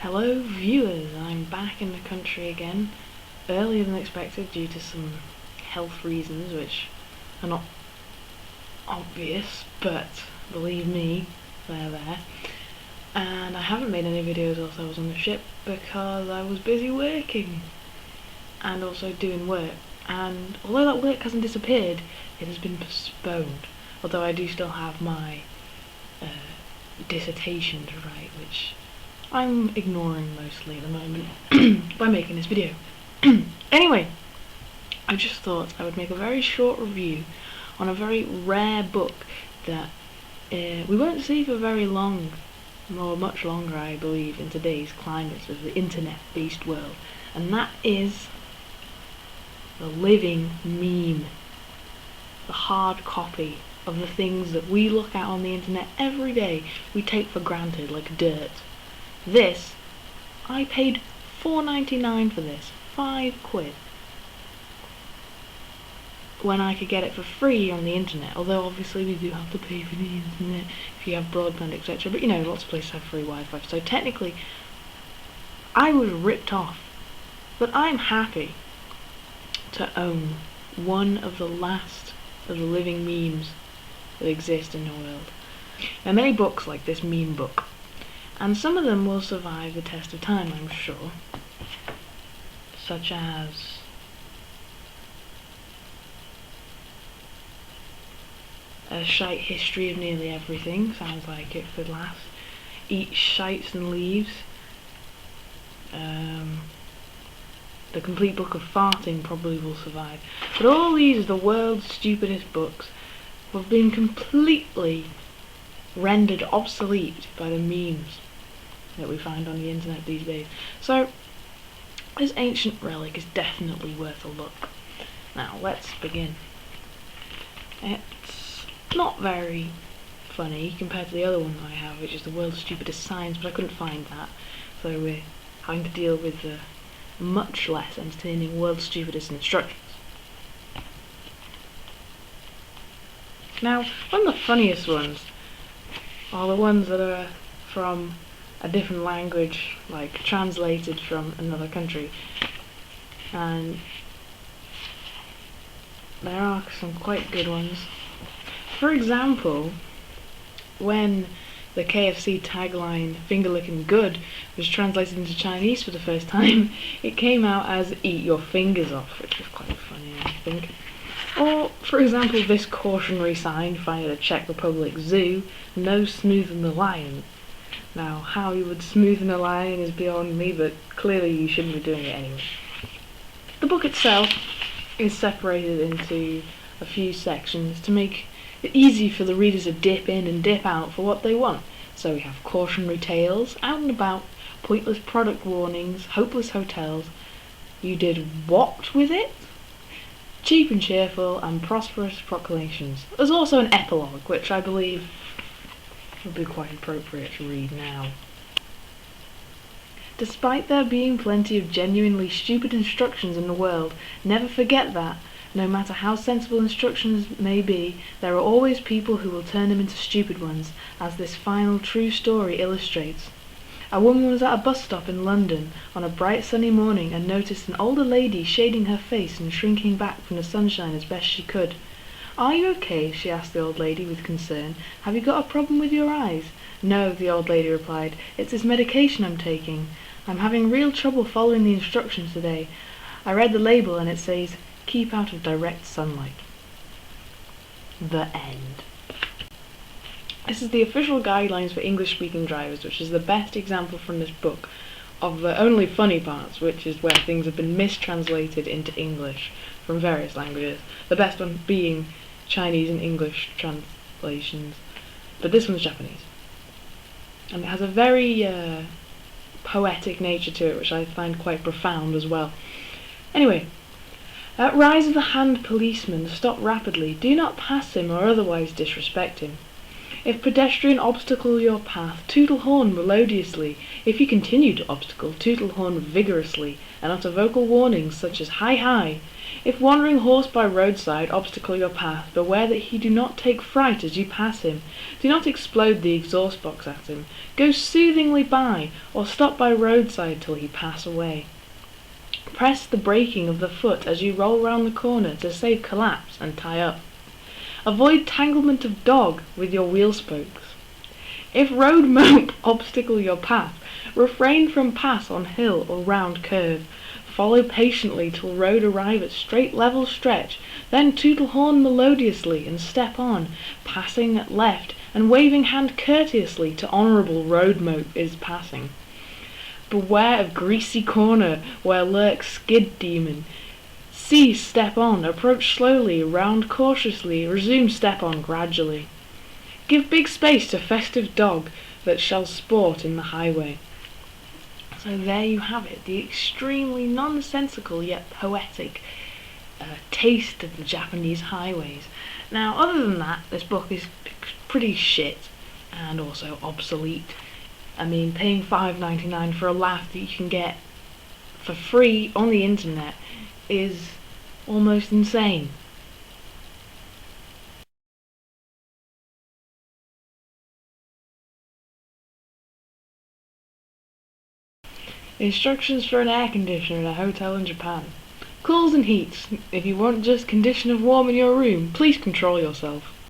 Hello viewers, I'm back in the country again, earlier than expected due to some health reasons which are not obvious, but believe me, they're there. And I haven't made any videos whilst I was on the ship because I was busy working and also doing work, and although that work hasn't disappeared, it has been postponed, although I do still have my dissertation to write, which I'm ignoring mostly at the moment by making this video. Anyway, I just thought I would make a very short review on a very rare book that we won't see for very long, or much longer I believe, in today's climate of the internet-based world, and that is the living meme, the hard copy of the things that we look at on the internet every day, we take for granted like dirt. This, I paid $4.99 for this, £5, when I could get it for free on the internet, although obviously we do have to pay for the internet if you have broadband, etc. But you know, lots of places have free Wi-Fi, so technically I was ripped off. But I'm happy to own one of the last of the living memes that exist in the world. There are many books like this meme book, and some of them will survive the test of time, I'm sure, such as A Shite History of Nearly Everything, sounds like it could last. Eat Shites and Leaves. The Complete Book of Farting probably will survive. But all these are the world's stupidest books have been completely rendered obsolete by the memes that we find on the internet these days. So this ancient relic is definitely worth a look. Now let's begin. It's not very funny compared to the other one that I have, which is the world's stupidest science, but I couldn't find that, so we're having to deal with the much less entertaining world's stupidest instructions. Now, one of the funniest ones are the ones that are from a different language, like translated from another country, and there are some quite good ones. For example, when the KFC tagline "Finger Looking Good" was translated into Chinese for the first time, it came out as "Eat your fingers off," which was quite funny, I think. Or, for example, this cautionary sign found at a Czech Republic zoo: "No smoothing the lion." Now, how you would smoothen a lion is beyond me, but clearly you shouldn't be doing it anyway. The book itself is separated into a few sections to make it easy for the readers to dip in and dip out for what they want. So we have cautionary tales, out and about, pointless product warnings, hopeless hotels, you did what with it? Cheap and cheerful, and prosperous proclamations. There's also an epilogue, which I believe would be quite appropriate to read now. Despite there being plenty of genuinely stupid instructions in the world, never forget that, no matter how sensible instructions may be, there are always people who will turn them into stupid ones, as this final true story illustrates. A woman was at a bus stop in London on a bright sunny morning and noticed an older lady shading her face and shrinking back from the sunshine as best she could. "Are you okay?" she asked the old lady with concern. "Have you got a problem with your eyes?" "No," the old lady replied. "It's this medication I'm taking. I'm having real trouble following the instructions today. I read the label and it says, 'Keep out of direct sunlight.'" The end. This is the official guidelines for English-speaking drivers, which is the best example from this book of the only funny parts, which is where things have been mistranslated into English from various languages. The best one being Chinese and English translations, but this one's Japanese. And it has a very poetic nature to it, which I find quite profound as well. Anyway, rise of the hand policeman, stop rapidly, do not pass him or otherwise disrespect him. If pedestrian obstacle your path, tootle horn melodiously. If he continue to obstacle, tootle horn vigorously, and utter vocal warnings such as "Hi, hi!" If wandering horse by roadside obstacle your path, beware that he do not take fright as you pass him. Do not explode the exhaust box at him. Go soothingly by, or stop by roadside till he pass away. Press the braking of the foot as you roll round the corner to save collapse and tie up. Avoid tanglement of dog with your wheel spokes. If road mope obstacle your path, refrain from pass on hill or round curve. Follow patiently till road arrive at straight level stretch, then tootle horn melodiously and step on, passing at left and waving hand courteously to honourable road mope is passing. Beware of greasy corner where lurks skid demon. Cease, step on, approach slowly, round cautiously, resume step on gradually. Give big space to festive dog that shall sport in the highway. So there you have it, the extremely nonsensical yet poetic taste of the Japanese highways. Now, other than that, this book is pretty shit and also obsolete. I mean, paying $5.99 for a laugh that you can get for free on the internet is almost insane. Instructions for an air conditioner in a hotel in Japan. Cools and heats. If you want just condition of warm in your room, please control yourself.